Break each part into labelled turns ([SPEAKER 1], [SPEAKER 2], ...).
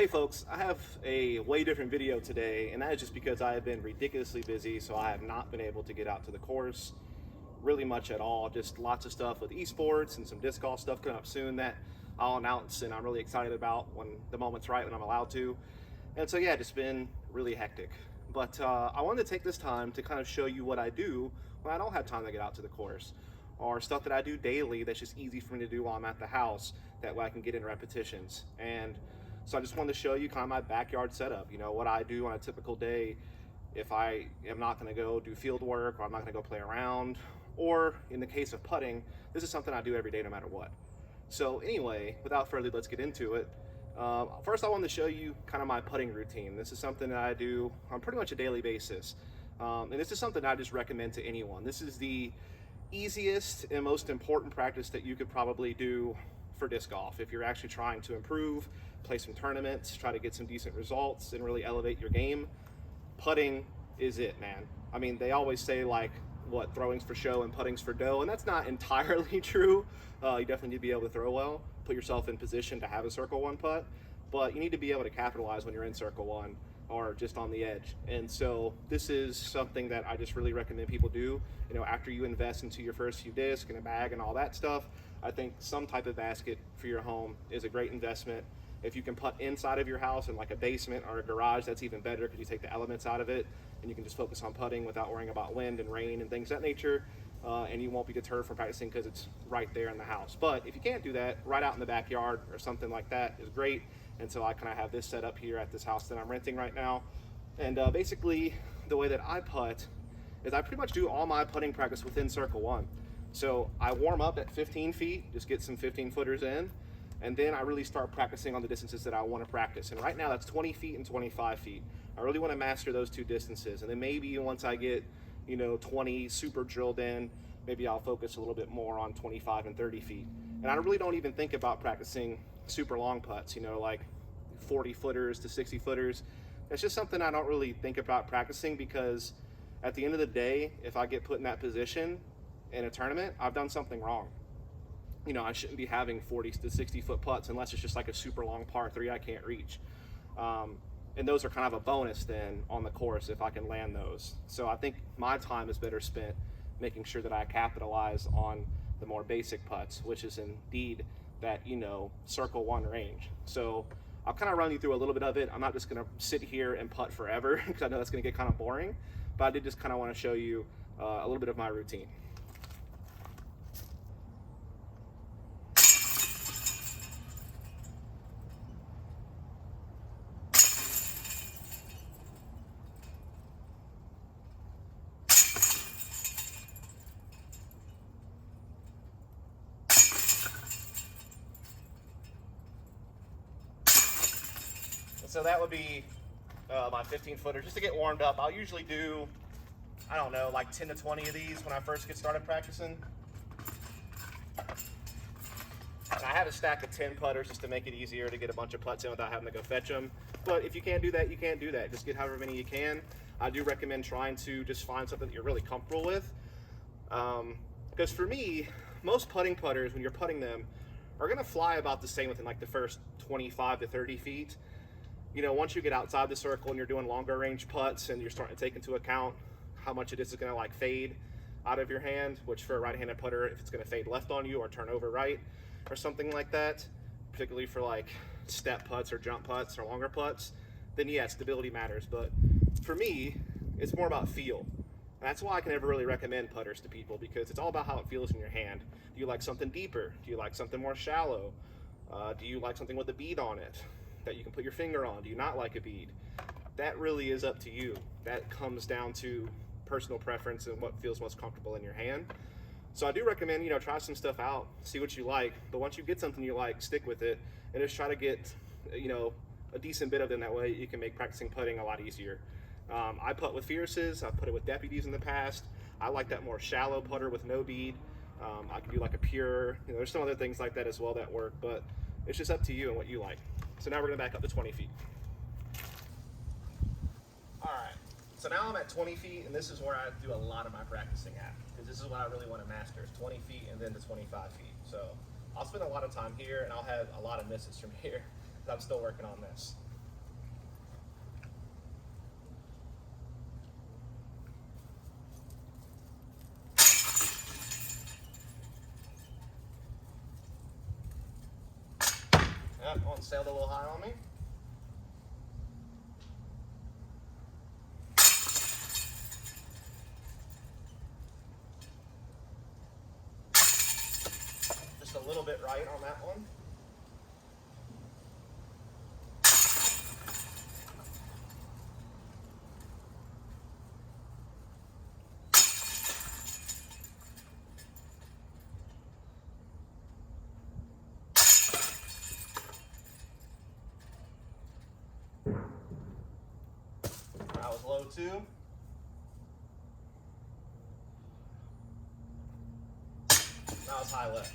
[SPEAKER 1] Hey folks, I have a way different video today, and that is just because I have been ridiculously busy, so I have not been able to get out to the course really much at all. Just lots of stuff with esports and some disc golf stuff coming up soon that I'll announce, and I'm really excited about when the moment's right, when I'm allowed to. And so yeah, just been really hectic. But I wanted to take this time to kind of show you what I do when I don't have time to get out to the course, or stuff that I do daily that's just easy for me to do while I'm at the house. That way I can get in repetitions. And so I just wanted to show you kind of my backyard setup, you know, what I do on a typical day if I am not going to go do field work, or I'm not going to go play around, or in the case of putting, this is something I do every day no matter what. So anyway, without further ado, let's get into it. First I wanted to show you kind of my putting routine. This is something that I do on pretty much a daily basis. And this is something I just recommend to anyone. This is the easiest and most important practice that you could probably do for disc golf if you're actually trying to improve, play some tournaments, try to get some decent results, and really elevate your game. Putting is it, man. I mean, they always say like, what, throwing's for show and putting's for dough, and that's not entirely true. You definitely need to be able to throw well, put yourself in position to have a circle one putt, but you need to be able to capitalize when you're in circle one or just on the edge. And so this is something that I just really recommend people do. You know, after you invest into your first few discs and a bag and all that stuff, I think some type of basket for your home is a great investment. If you can putt inside of your house in like a basement or a garage, that's even better because you take the elements out of it and you can just focus on putting without worrying about wind and rain and things of that nature. And you won't be deterred from practicing because it's right there in the house. But if you can't do that, right out in the backyard or something like that is great. And so I kind of have this set up here at this house that I'm renting right now. And basically the way that I putt is I pretty much do all my putting practice within circle one. So I warm up at 15 feet, just get some 15 footers in, and then I really start practicing on the distances that I want to practice. And right now that's 20 feet and 25 feet. I really want to master those two distances. And then maybe once I get, 20 super drilled in, maybe I'll focus a little bit more on 25 and 30 feet. And I really don't even think about practicing super long putts, like 40 footers to 60 footers. That's just something I don't really think about practicing because at the end of the day, if I get put in that position in a tournament, I've done something wrong. I shouldn't be having 40 to 60 foot putts unless it's just like a super long par three I can't reach. And those are kind of a bonus then on the course if I can land those. So I think my time is better spent making sure that I capitalize on the more basic putts, which is indeed that, circle one range. So I'll kind of run you through a little bit of it. I'm not just going to sit here and putt forever because I know that's going to get kind of boring, but I did just kind of want to show you a little bit of my routine. So that would be my 15 footer just to get warmed up. I'll usually do, I don't know, like 10 to 20 of these when I first get started practicing. And I have a stack of 10 putters just to make it easier to get a bunch of putts in without having to go fetch them. But if you can't do that, you can't do that. Just get however many you can. I do recommend trying to just find something that you're really comfortable with. Because for me, most putting putters, when you're putting them, are gonna fly about the same within like the first 25 to 30 feet. Once you get outside the circle and you're doing longer range putts and you're starting to take into account how much it is going to like fade out of your hand, which for a right-handed putter, if it's going to fade left on you or turn over right or something like that, particularly for like step putts or jump putts or longer putts, then yeah, stability matters. But for me, it's more about feel. And that's why I can never really recommend putters to people, because it's all about how it feels in your hand. Do you like something deeper? Do you like something more shallow? Do you like something with a bead on it that you can put your finger on? Do you not like a bead? That really is up to you. That comes down to personal preference and what feels most comfortable in your hand. So I do recommend, try some stuff out, see what you like, but once you get something you like, stick with it and just try to get, a decent bit of them. That way you can make practicing putting a lot easier. I putt with Fierces, I've put it with Deputies in the past. I like that more shallow putter with no bead. I can do like a pure, there's some other things like that as well that work, but it's just up to you and what you like. So now we're gonna back up to 20 feet. All right, so now I'm at 20 feet, and this is where I do a lot of my practicing at, because this is what I really wanna master, is 20 feet and then to 25 feet. So I'll spend a lot of time here, and I'll have a lot of misses from here, because I'm still working on this. sailed a little high on me. Just a little bit right on that one. That was low too. That was high left.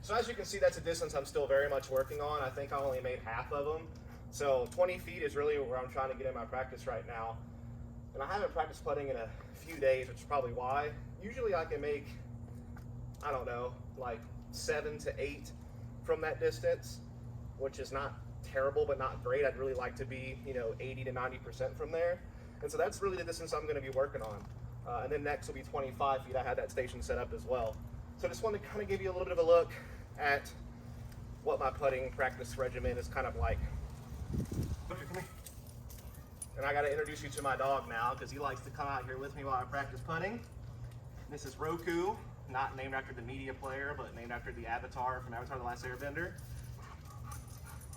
[SPEAKER 1] So as you can see, that's a distance I'm still very much working on. I think I only made half of them. So 20 feet is really where I'm trying to get in my practice right now. And I haven't practiced putting in a few days, which is probably why. Usually I can make, I don't know, like 7 to 8 from that distance, which is not terrible, but not great. I'd really like to be, 80 to 90% from there. And so that's really the distance I'm going to be working on. And then next will be 25 feet. I had that station set up as well. So I just wanted to kind of give you a little bit of a look at what my putting practice regimen is kind of like. Come here. And I got to introduce you to my dog now because he likes to come out here with me while I practice putting. This is Roku, not named after the media player, but named after the avatar from Avatar: The Last Airbender.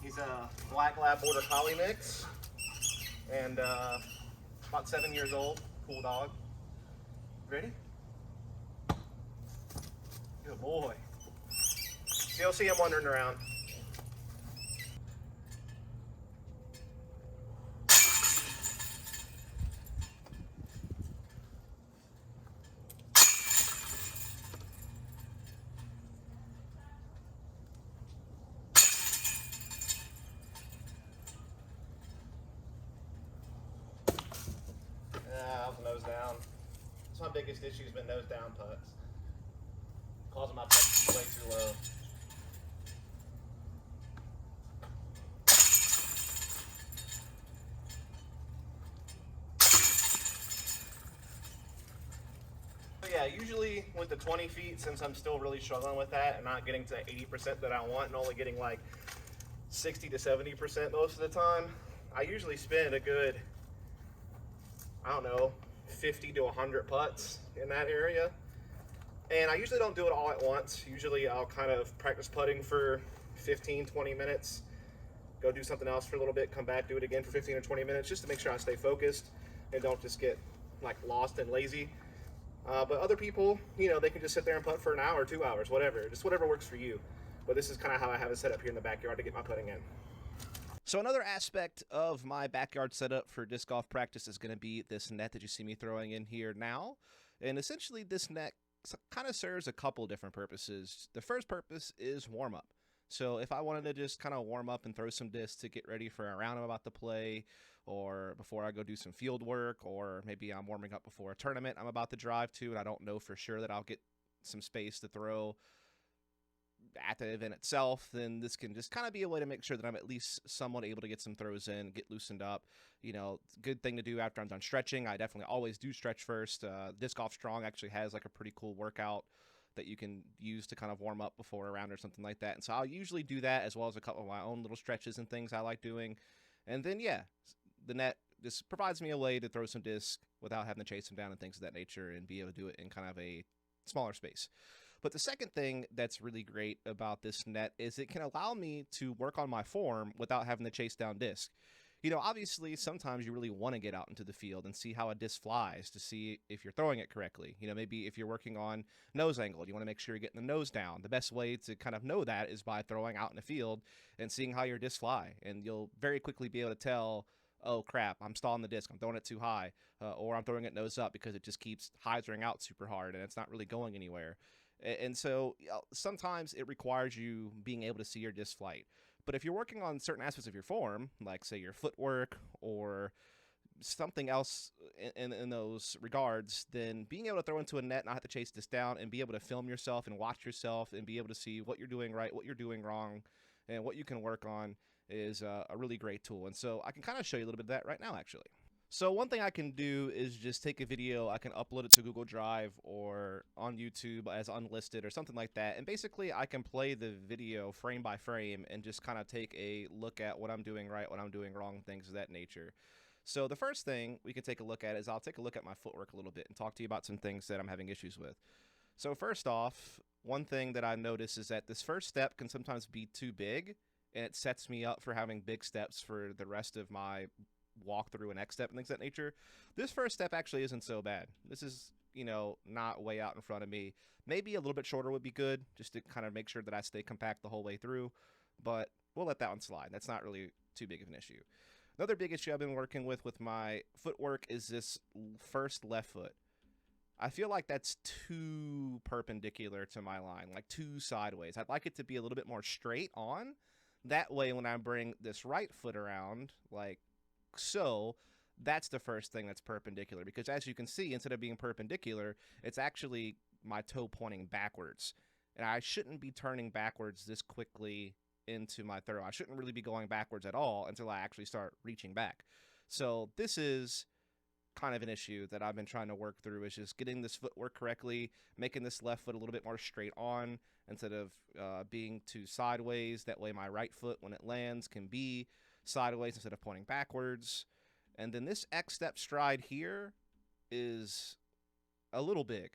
[SPEAKER 1] He's a black lab border collie mix, and about 7 years old. Cool dog. Ready? Good boy. You'll see him wandering around. That was nose down. That's my biggest issue has been nose down putts. Causing my putts to be way too low. So yeah, usually with the 20 feet, since I'm still really struggling with that and not getting to 80% that I want and only getting like 60 to 70% most of the time, I usually spend a good, I don't know, 50 to 100 putts in that area. And I usually don't do it all at once. Usually I'll kind of practice putting for 15, 20 minutes, go do something else for a little bit, come back, do it again for 15 or 20 minutes just to make sure I stay focused and don't just get like lost and lazy. But other people, they can just sit there and putt for an hour, 2 hours, whatever, just whatever works for you. But this is kind of how I have it set up here in the backyard to get my putting in.
[SPEAKER 2] So another aspect of my backyard setup for disc golf practice is going to be this net that you see me throwing in here now. And essentially this net kind of serves a couple different purposes. The first purpose is warm up. So if I wanted to just kind of warm up and throw some discs to get ready for a round I'm about to play, or before I go do some field work, or maybe I'm warming up before a tournament I'm about to drive to and I don't know for sure that I'll get some space to throw at the event itself, then this can just kind of be a way to make sure that I'm at least somewhat able to get some throws in, get loosened up. Good thing to do after I'm done stretching. I definitely always do stretch first. Disc Golf Strong actually has like a pretty cool workout that you can use to kind of warm up before a round or something like that. And so I'll usually do that, as well as a couple of my own little stretches and things I like doing. And then, yeah, the net just provides me a way to throw some discs without having to chase them down and things of that nature and be able to do it in kind of a smaller space. But the second thing that's really great about this net is it can allow me to work on my form without having to chase down disc. Obviously, sometimes you really want to get out into the field and see how a disc flies to see if you're throwing it correctly. Maybe if you're working on nose angle, you want to make sure you're getting the nose down. The best way to kind of know that is by throwing out in the field and seeing how your discs fly. And you'll very quickly be able to tell, oh crap, I'm stalling the disc, I'm throwing it too high, or I'm throwing it nose up because it just keeps hyzering out super hard and it's not really going anywhere. And so sometimes it requires you being able to see your disc flight. But if you're working on certain aspects of your form, like say your footwork or something else in those regards, then being able to throw into a net and not have to chase this down and be able to film yourself and watch yourself and be able to see what you're doing right, what you're doing wrong, and what you can work on is a really great tool. And so I can kind of show you a little bit of that right now, actually. So one thing I can do is just take a video, I can upload it to Google Drive or on YouTube as unlisted or something like that, and basically I can play the video frame by frame and just kind of take a look at what I'm doing right, what I'm doing wrong, things of that nature. So the first thing we can take a look at is I'll take a look at my footwork a little bit and talk to you about some things that I'm having issues with. So first off, one thing that I notice is that this first step can sometimes be too big, and it sets me up for having big steps for the rest of my walk through an X step and things of that nature. This first step actually isn't so bad. This is, not way out in front of me. Maybe a little bit shorter would be good, just to kind of make sure that I stay compact the whole way through, but we'll let that one slide. That's not really too big of an issue. Another big issue I've been working with my footwork is this first left foot. I feel like that's too perpendicular to my line, like too sideways. I'd like it to be a little bit more straight on. That way, when I bring this right foot around, like so, that's the first thing that's perpendicular, because as you can see, instead of being perpendicular, it's actually my toe pointing backwards, and I shouldn't be turning backwards this quickly into my throw. I shouldn't really be going backwards at all until I actually start reaching back. So this is kind of an issue that I've been trying to work through, is just getting this footwork correctly, making this left foot a little bit more straight on instead of being too sideways. That way my right foot, when it lands, can be sideways instead of pointing backwards. And then this X step stride here is a little big,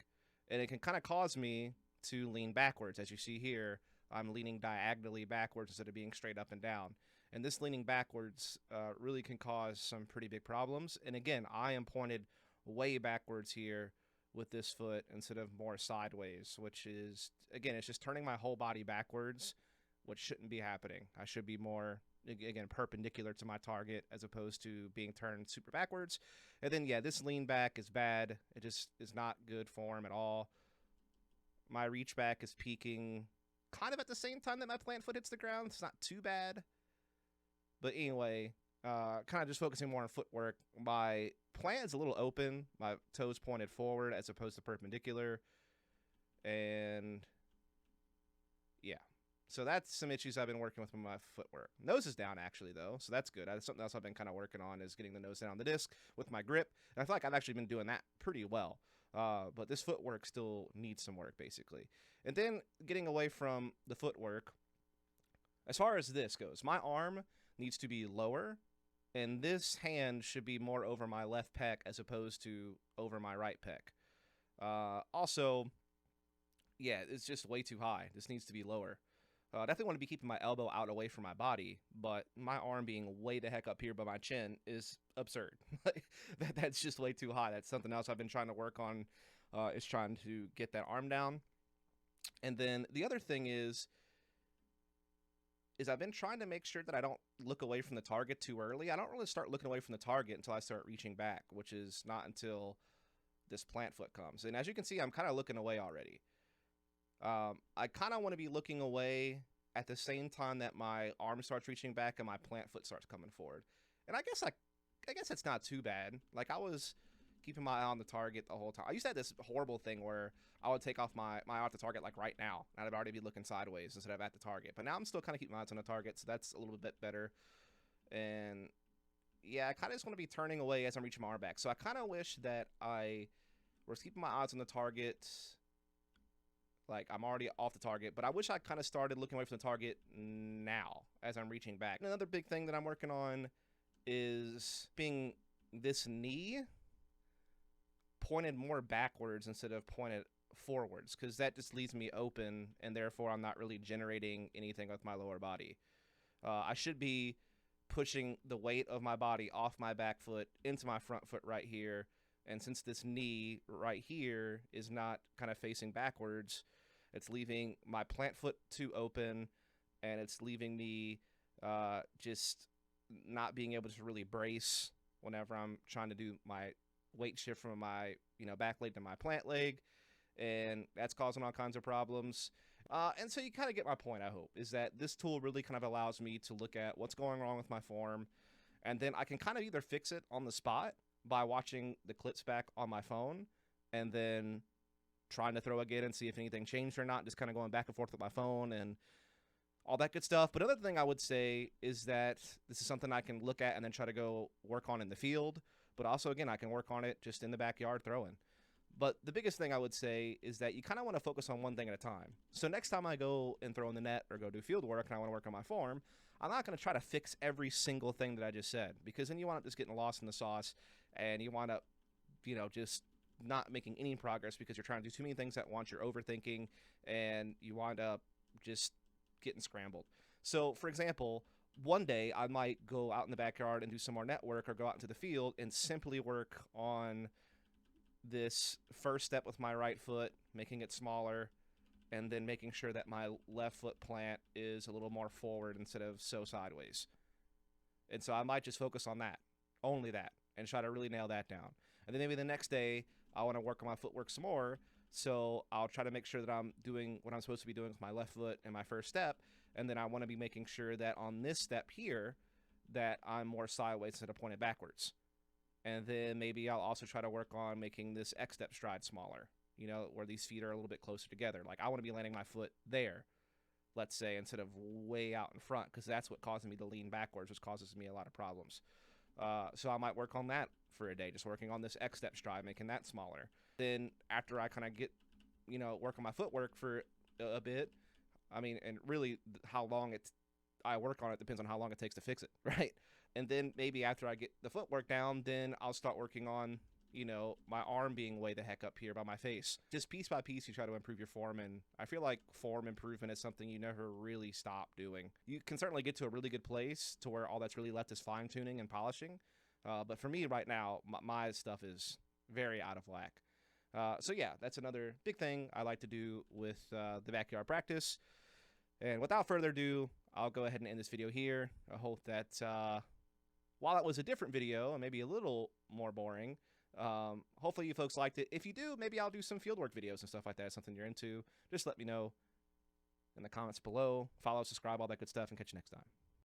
[SPEAKER 2] and it can kind of cause me to lean backwards. As you see here, I'm leaning diagonally backwards instead of being straight up and down. And this leaning backwards really can cause some pretty big problems. And again, I am pointed way backwards here with this foot instead of more sideways, which is, again, it's just turning my whole body backwards, which shouldn't be happening. I should be more, again, perpendicular to my target as opposed to being turned super backwards. And then, yeah, this lean back is bad. It just is not good form at all. My reach back is peaking kind of at the same time that my plant foot hits the ground. It's not too bad. But anyway, kind of just focusing more on footwork. My plant is a little open. My toes pointed forward as opposed to perpendicular. And yeah. So that's some issues I've been working with my footwork. Nose is down, actually, though, so that's good. That's something else I've been kind of working on, is getting the nose down on the disc with my grip. And I feel like I've actually been doing that pretty well. But this footwork still needs some work, basically. And then getting away from the footwork, as far as this goes, my arm needs to be lower, and this hand should be more over my left pec as opposed to over my right pec. Also, yeah, it's just way too high. This needs to be lower. Definitely want to be keeping my elbow out away from my body, but my arm being way the heck up here by my chin is absurd. That's just way too high. That's something else I've been trying to work on, is trying to get that arm down. And then the other thing is I've been trying to make sure that I don't look away from the target too early. I don't really start looking away from the target until I start reaching back, which is not until this plant foot comes. And as you can see, I'm kind of looking away already. I kind of want to be looking away at the same time that my arm starts reaching back and my plant foot starts coming forward. And I guess it's not too bad. Like, I was keeping my eye on the target the whole time. I used to have this horrible thing where I would take off my eye off the target, like right now, and I'd already be looking sideways instead of at the target. But now I'm still kind of keeping my eyes on the target, so that's a little bit better. And yeah, I kind of just want to be turning away as I'm reaching my arm back. So I kind of wish that I was keeping my eyes on the target. Like, I'm already off the target, but I wish I kind of started looking away from the target now as I'm reaching back. Another big thing that I'm working on is being this knee pointed more backwards instead of pointed forwards, because that just leaves me open, and therefore I'm not really generating anything with my lower body. I should be pushing the weight of my body off my back foot into my front foot right here, and since this knee right here is not kind of facing backwards, it's leaving my plant foot too open, and it's leaving me just not being able to really brace whenever I'm trying to do my weight shift from my back leg to my plant leg, and that's causing all kinds of problems. And so you kind of get my point, I hope, is that this tool really kind of allows me to look at what's going wrong with my form, and then I can kind of either fix it on the spot by watching the clips back on my phone, and then trying to throw again and see if anything changed or not, just kind of going back and forth with my phone and all that good stuff. But another thing I would say is that this is something I can look at and then try to go work on in the field. But also, again, I can work on it just in the backyard throwing. But the biggest thing I would say is that you kind of want to focus on one thing at a time. So next time I go and throw in the net or go do field work and I want to work on my form, I'm not going to try to fix every single thing that I just said, because then you wind up just getting lost in the sauce and you wind up, just not making any progress because you're trying to do too many things at once. You're overthinking and you wind up just getting scrambled. So, for example, one day I might go out in the backyard and do some more net work, or go out into the field and simply work on this first step with my right foot, making it smaller, and then making sure that my left foot plant is a little more forward instead of so sideways. And so I might just focus on that, only that, and try to really nail that down. And then maybe the next day I want to work on my footwork some more, so I'll try to make sure that I'm doing what I'm supposed to be doing with my left foot in my first step, and then I want to be making sure that on this step here that I'm more sideways instead of pointed backwards. And then maybe I'll also try to work on making this X step stride smaller, where these feet are a little bit closer together. Like, I want to be landing my foot there, let's say, instead of way out in front, because that's what causes me to lean backwards, which causes me a lot of problems. So I might work on that for a day, just working on this X step stride, making that smaller. Then after I kind of get, work on my footwork for a bit, and really how long I work on it depends on how long it takes to fix it, right? And then maybe after I get the footwork down, then I'll start working on, my arm being way the heck up here by my face. Just piece by piece, you try to improve your form, and I feel like form improvement is something you never really stop doing. You can certainly get to a really good place to where all that's really left is fine-tuning and polishing, but for me right now, my stuff is very out of whack. So yeah, that's another big thing I like to do with the backyard practice. And without further ado, I'll go ahead and end this video here. I hope that while it was a different video and maybe a little more boring, hopefully you folks liked it. If you do, maybe I'll do some fieldwork videos and stuff like that, something you're into. Just let me know in the comments below. Follow, subscribe, all that good stuff, and catch you next time.